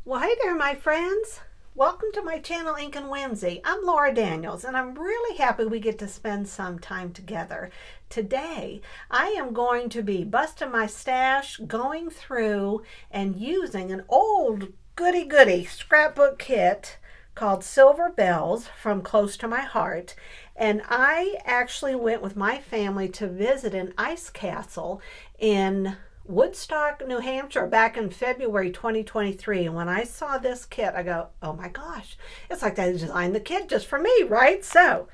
Well, hey there, my friends. Welcome to my channel, Ink and Whimsy. I'm Laura Daniels, and I'm really happy we get to spend some time together. Today, I am going to be busting my stash, going through and using an old goody scrapbook kit called Silver Bells from Close to My Heart. And I actually went with my family to visit an ice castle in Woodstock, New Hampshire, back in February 2023. And when I saw this kit, I go, oh my gosh, it's like they designed the kit just for me, right? So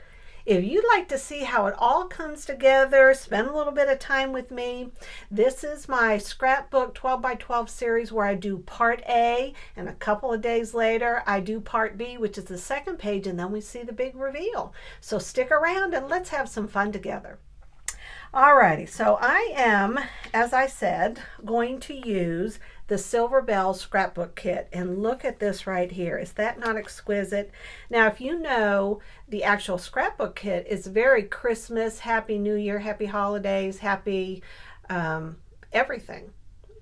if you'd like to see how it all comes together, spend a little bit of time with me. This is my scrapbook 12 by 12 series where I do part A, and a couple of days later I do part B, which is the second page, and then we see the big reveal. So stick around and let's have some fun together. Alrighty, so I am, as I said, going to use the Silver Bells scrapbook kit, and look at this right here. Is that not exquisite? Now, if you know, the actual scrapbook kit is very Christmas, Happy New Year, Happy Holidays, Happy everything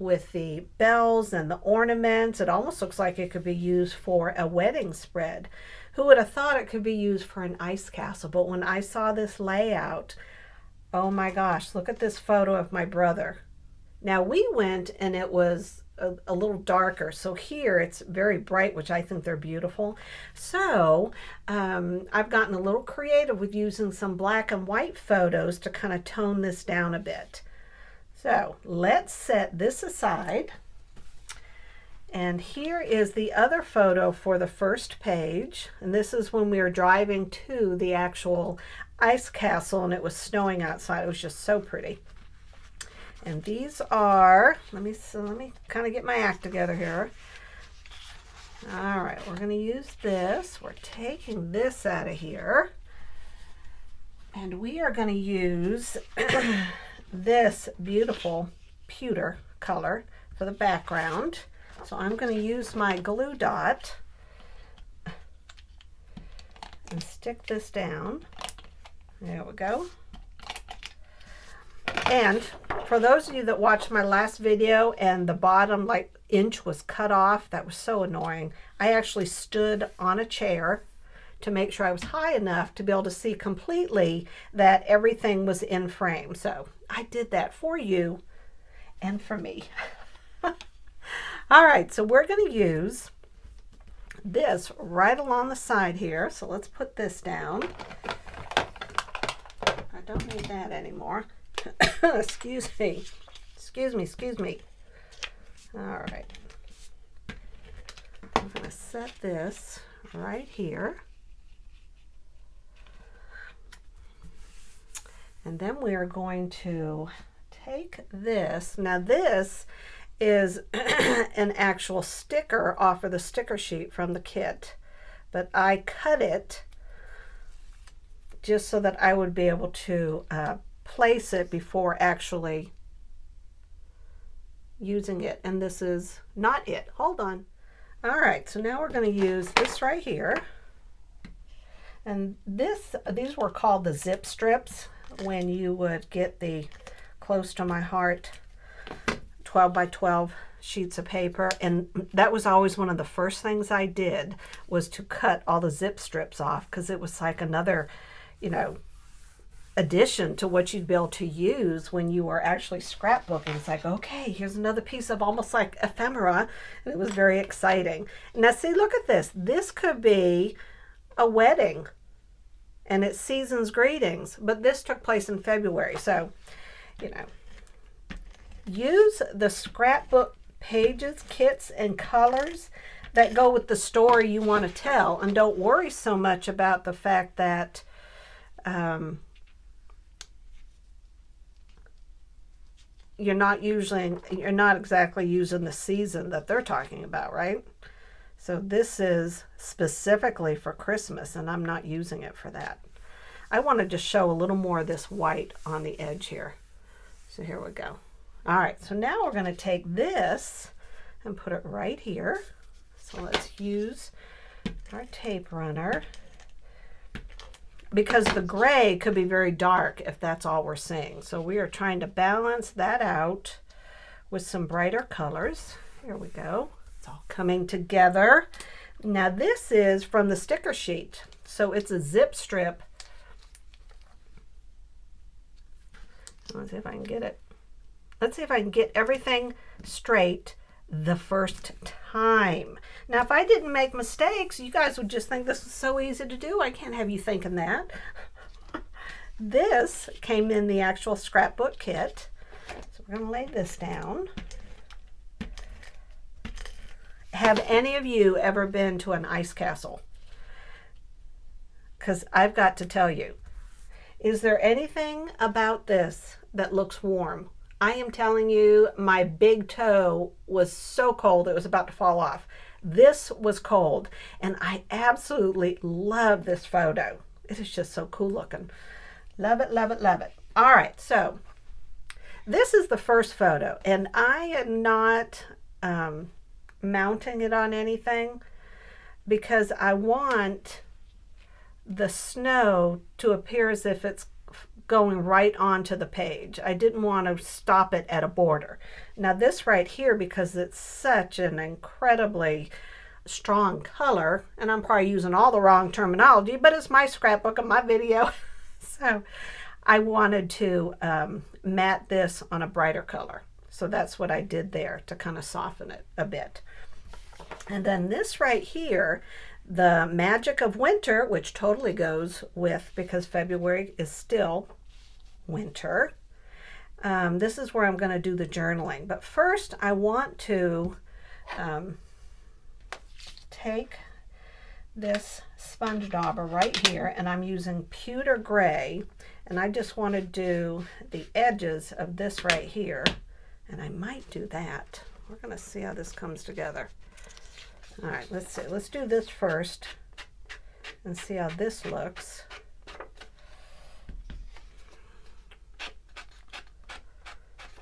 with the bells and the ornaments. It almost looks like it could be used for a wedding spread. Who would have thought it could be used for an ice castle? But when I saw this layout, oh my gosh, look at this photo of my brother. Now we went and it was a little darker. So here it's very bright, which I think they're beautiful. So I've gotten a little creative with using some black and white photos to kind of tone this down a bit. So let's set this aside. And here is the other photo for the first page. And this is when we were driving to the actual ice castle and it was snowing outside. It was just so pretty. And these are, let me kind of get my act together here. All right, we're going to use this. We're taking this out of here. And we are going to use this beautiful pewter color for the background. So I'm going to use my glue dot and stick this down. There we go. And for those of you that watched my last video and the bottom inch was cut off, that was so annoying. I actually stood on a chair to make sure I was high enough to be able to see completely that everything was in frame. So I did that for you and for me. All right, so we're going to use this right along the side here. So let's put this down. I don't need that anymore. Excuse me. Excuse me. All right. I'm going to set this right here. And then we are going to take this. Now this is an actual sticker off of the sticker sheet from the kit, but I cut it just so that I would be able to place it before actually using it. And this is not it. Hold on. All right, so now we're going to use this right here. And these were called the zip strips when you would get the Close to My Heart 12 by 12 sheets of paper, and that was always one of the first things I did, was to cut all the zip strips off, because it was like another, addition to what you'd be able to use when you were actually scrapbooking. It's like, okay, here's another piece of almost like ephemera, and it was very exciting. Now see, look at this. This could be a wedding, and it's season's greetings, but this took place in February, so use the scrapbook pages, kits, and colors that go with the story you want to tell, and don't worry so much about the fact that you're not exactly using the season that they're talking about, right? So this is specifically for Christmas, and I'm not using it for that. I wanted to show a little more of this white on the edge here. So here we go. All right, so now we're going to take this and put it right here. So let's use our tape runner, because the gray could be very dark if that's all we're seeing. So we are trying to balance that out with some brighter colors. Here we go. It's all coming together. Now this is from the sticker sheet. So it's a zip strip. Let's see if I can get it. Let's see if I can get everything straight the first time. Now, if I didn't make mistakes, you guys would just think this is so easy to do. I can't have you thinking that. This came in the actual scrapbook kit. So we're going to lay this down. Have any of you ever been to an ice castle? Because I've got to tell you, is there anything about this that looks warm? I am telling you, my big toe was so cold it was about to fall off. This was cold, and I absolutely love this photo. It is just so cool looking. Love it, love it, love it. All right, so this is the first photo, and I am not mounting it on anything because I want the snow to appear as if it's going right onto the page. I didn't want to stop it at a border. Now this right here, because it's such an incredibly strong color, and I'm probably using all the wrong terminology, but it's my scrapbook and my video. So I wanted to matte this on a brighter color. So that's what I did there to kind of soften it a bit. And then this right here, the Magic of Winter, which totally goes with, because February is still winter. This is where I'm going to do the journaling. But first, I want to take this sponge dauber right here, and I'm using pewter gray, and I just want to do the edges of this right here, and I might do that. We're going to see how this comes together. All right, let's see. Let's do this first and see how this looks.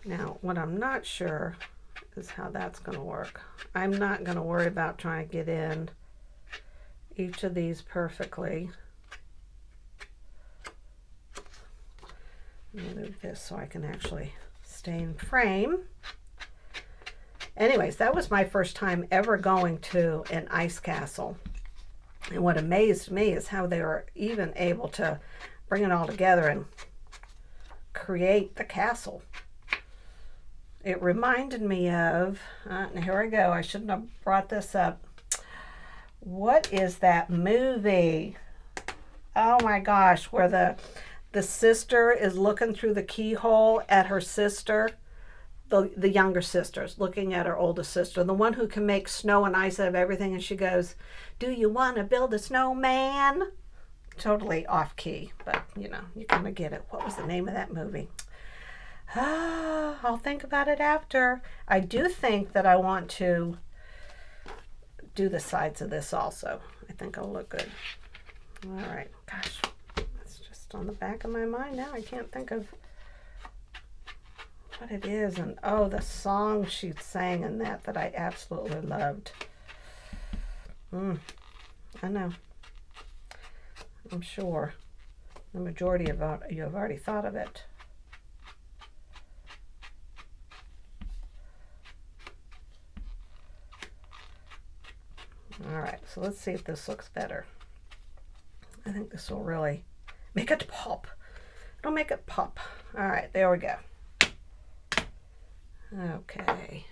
Now, what I'm not sure is how that's going to work. I'm not going to worry about trying to get in each of these perfectly. Let me move this so I can actually stay in frame. Anyways, that was my first time ever going to an ice castle. And what amazed me is how they were even able to bring it all together and create the castle. It reminded me of, and here I go, I shouldn't have brought this up. What is that movie? Oh my gosh, where the sister is looking through the keyhole at her sister. The younger sister's looking at her oldest sister, the one who can make snow and ice out of everything, and she goes, "Do you want to build a snowman?" Totally off key, but you know, you kind of get it. What was the name of that movie? I'll think about it after. I do think that I want to do the sides of this also. I think it'll look good. All right, gosh, that's just on the back of my mind now. I can't think of what it is, and oh, the song she sang in that I absolutely loved. I know. I'm sure the majority of you have already thought of it. All right, so let's see if this looks better. I think this will really make it pop. It'll make it pop. All right, there we go. Okay.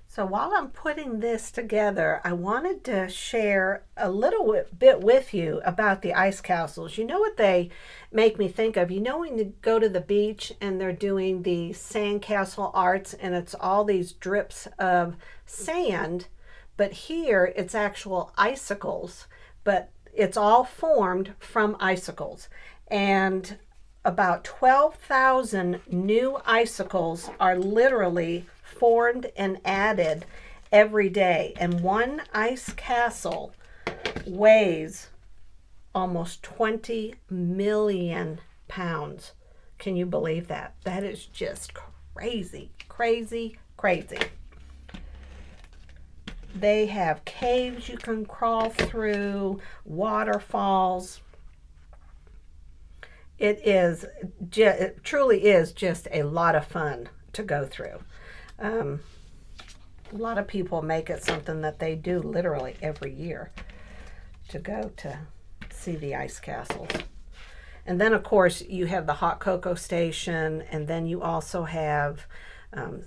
So while I'm putting this together, I wanted to share a little bit with you about the ice castles. You know what they make me think of? You know when you go to the beach and they're doing the sandcastle arts and it's all these drips of sand, but here it's actual icicles, but it's all formed from icicles. And about 12,000 new icicles are literally formed and added every day. And one ice castle weighs almost 20 million pounds. Can you believe that? That is just crazy, crazy, crazy. They have caves you can crawl through, waterfalls. It truly is just a lot of fun to go through. A lot of people make it something that they do literally every year to go to see the ice castles. And then, of course, you have the hot cocoa station, and then you also have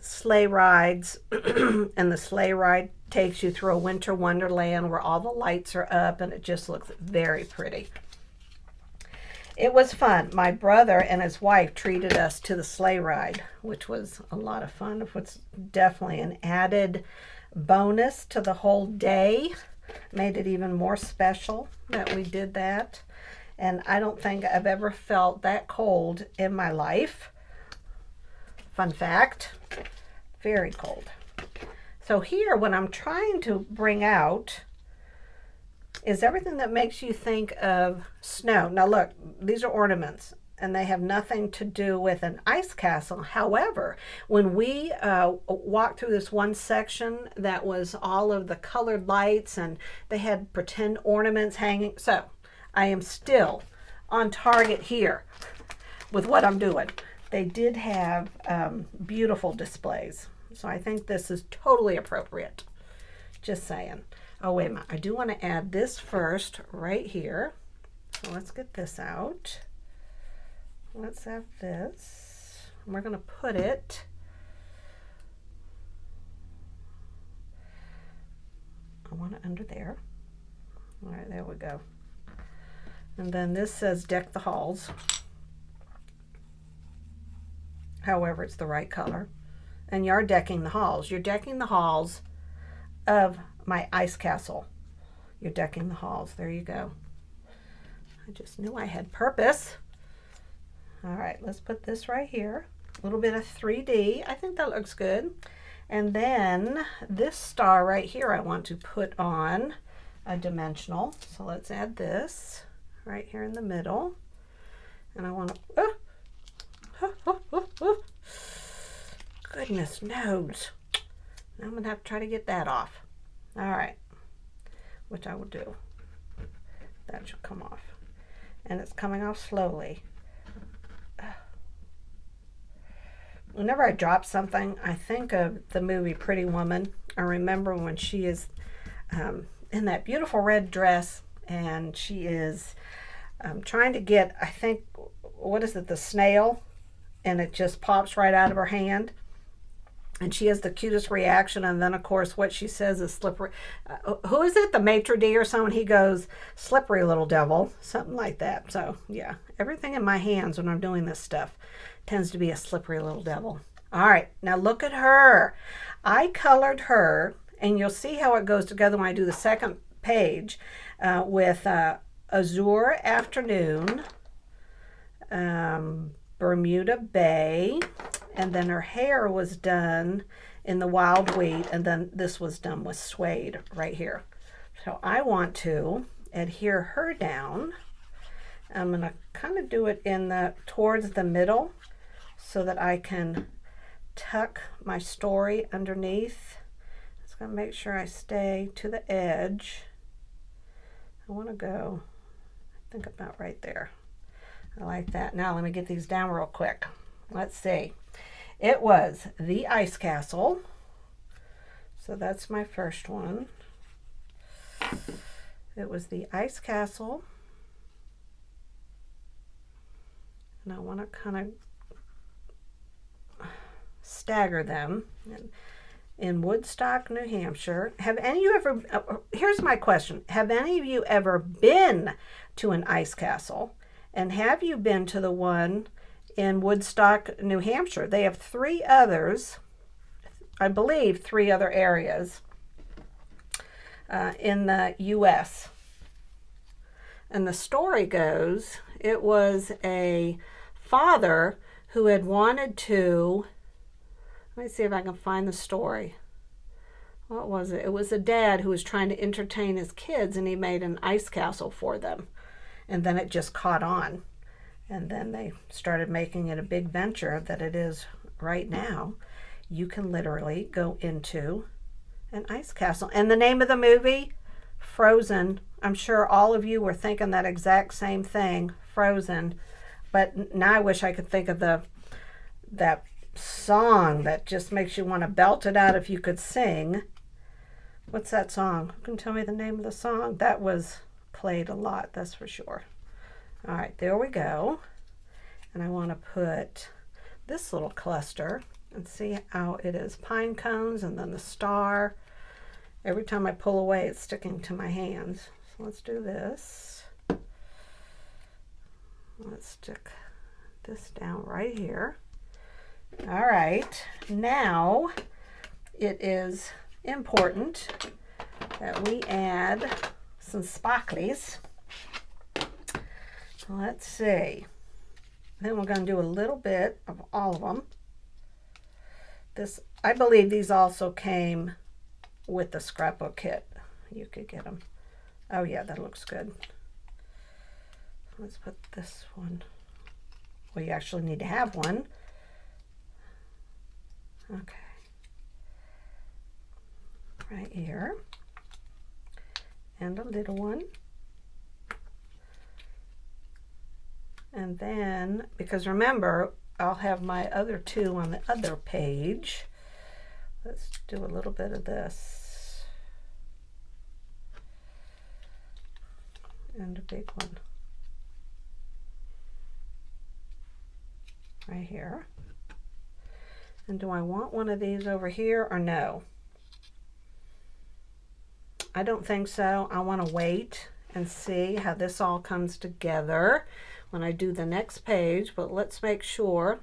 sleigh rides, and the sleigh ride takes you through a winter wonderland where all the lights are up, and it just looks very pretty. It was fun. My brother and his wife treated us to the sleigh ride, which was a lot of fun. It was definitely an added bonus to the whole day. Made it even more special that we did that. And I don't think I've ever felt that cold in my life. Fun fact, very cold. So here, what I'm trying to bring out is everything that makes you think of snow. Now look, these are ornaments, and they have nothing to do with an ice castle. However, when we walked through this one section that was all of the colored lights, and they had pretend ornaments hanging. So I am still on target here with what I'm doing. They did have beautiful displays. So I think this is totally appropriate. Just saying. Oh, wait a minute. I do want to add this first right here. So let's get this out. Let's have this. And we're going to put it I want it under there. All right, there we go. And then this says deck the halls. However, it's the right color. And you're decking the halls. You're decking the halls of my ice castle. You're decking the halls. There you go. I just knew I had purpose. All right, let's put this right here. A little bit of 3D. I think that looks good. And then this star right here I want to put on a dimensional. So let's add this right here in the middle. And I want to... Goodness knows. Now I'm going to have to try to get that off. All right. Which I will do. That should come off. And it's coming off slowly. Whenever I drop something, I think of the movie Pretty Woman. I remember when she is in that beautiful red dress, and she is trying to get, I think, what is it, the snail? And it just pops right out of her hand. And she has the cutest reaction. And then, of course, what she says is slippery. Who is it? The maitre d' or someone? He goes, slippery little devil. Something like that. So, yeah. Everything in my hands when I'm doing this stuff tends to be a slippery little devil. All right. Now, look at her. I colored her. And you'll see how it goes together when I do the second page with Azure Afternoon, Bermuda Bay, and then her hair was done in the wild wheat, and then this was done with suede right here. So I want to adhere her down. I'm going to kind of do it in the towards the middle so that I can tuck my story underneath. Just going to make sure I stay to the edge. I want to go, I think about right there. I like that. Now let me get these down real quick. Let's see. It was the Ice Castle. So that's my first one. It was the Ice Castle. And I want to kind of stagger them. In Woodstock, New Hampshire. Have any of you ever, here's my question. Have any of you ever been to an ice castle? And have you been to the one in Woodstock, New Hampshire? They have 3 others, I believe 3 other areas in the U.S. And the story goes, it was a father who had wanted to, let me see if I can find the story. What was it? It was a dad who was trying to entertain his kids, and he made an ice castle for them. And then it just caught on. And then they started making it a big venture that it is right now. You can literally go into an ice castle. And the name of the movie, Frozen. I'm sure all of you were thinking that exact same thing, Frozen. But now I wish I could think of that song that just makes you want to belt it out if you could sing. What's that song? Who can tell me the name of the song? That was played a lot, that's for sure. All right, there we go. And I want to put this little cluster and see how it is. Pine cones and then the star. Every time I pull away, it's sticking to my hands. So let's do this. Let's stick this down right here. All right, now it is important that we add some sparklies. Let's see. Then we're going to do a little bit of all of them. This, I believe these also came with the scrapbook kit. You could get them. Oh yeah, that looks good. Let's put this one. Well, you actually need to have one. Okay. Right here. And a little one. And then, because remember, I'll have my other two on the other page. Let's do a little bit of this. And a big one. Right here. And do I want one of these over here or no? I don't think so. I want to wait and see how this all comes together when I do the next page, but let's make sure.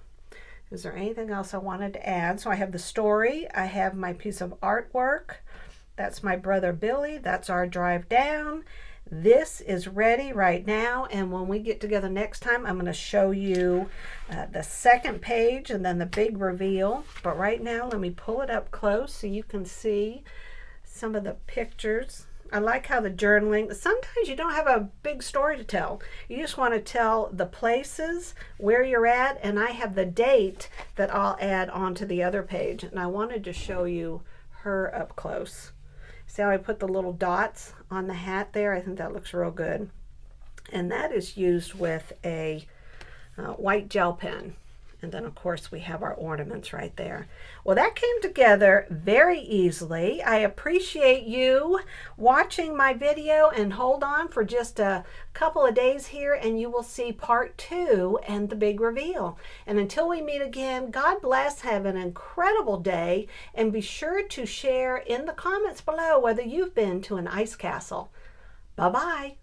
Is there anything else I wanted to add? So I have the story, I have my piece of artwork, that's my brother Billy, that's our drive down. This is ready right now, and when we get together next time, I'm going to show you the second page and then the big reveal. But right now, let me pull it up close so you can see some of the pictures. I like how the journaling, sometimes you don't have a big story to tell. You just want to tell the places where you're at, and I have the date that I'll add onto the other page. And I wanted to show you her up close. See how I put the little dots on the hat there? I think that looks real good. And that is used with a white gel pen. And then, of course, we have our ornaments right there. Well, that came together very easily. I appreciate you watching my video, and hold on for just a couple of days here and you will see part 2 and the big reveal. And until we meet again, God bless, have an incredible day, and be sure to share in the comments below whether you've been to an ice castle. Bye-bye.